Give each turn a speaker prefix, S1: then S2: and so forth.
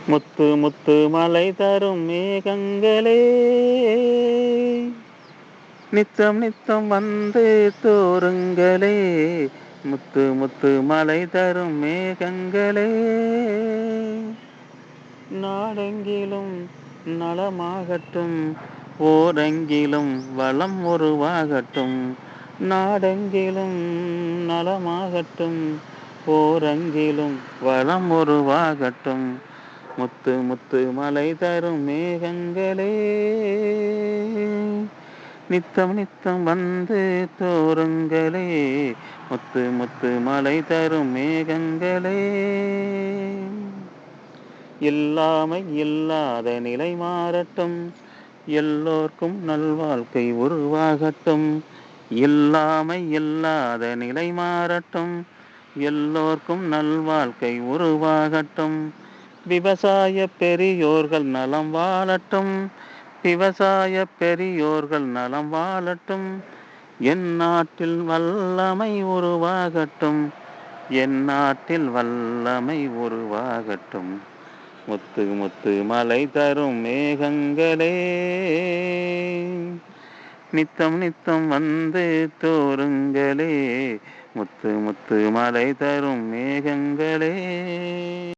S1: முத்து முத்து மலை தரும் மேகங்களே, நித்தம் நித்தம் வந்து தோறுங்களே. முத்து முத்து மலை தரும் மேகங்களே, நாடெங்கிலும் நலமாகட்டும், ஓரெங்கிலும் வளம் உருவாகட்டும். நாடெங்கிலும் நலமாகட்டும், ஓரெங்கிலும் வளம் உருவாகட்டும். முத்து முத்து மலை தரும் மேகங்களே, நித்தம் நித்தம் வந்து தோறுங்களே. முத்து முத்து மலை தரும் மேகங்களே, இல்லாமை இல்லாத நிலை மாறட்டும், எல்லோர்க்கும் நல்வாழ்க்கை உருவாகட்டும். இல்லாமை இல்லாத நிலை மாறட்டும், எல்லோர்க்கும் நல்வாழ்க்கை உருவாகட்டும். விவசாய பெரியோர்கள் நலம் வாழட்டும், விவசாய பெரியோர்கள் நலம் வாழட்டும். என் நாட்டில் வல்லமை உருவாகட்டும், என் நாட்டில் வல்லமை உருவாகட்டும். முத்து முத்து மலை தரும் மேகங்களே, நித்தம் நித்தம் வந்து தோறுங்களே. முத்து முத்து மலை தரும் மேகங்களே.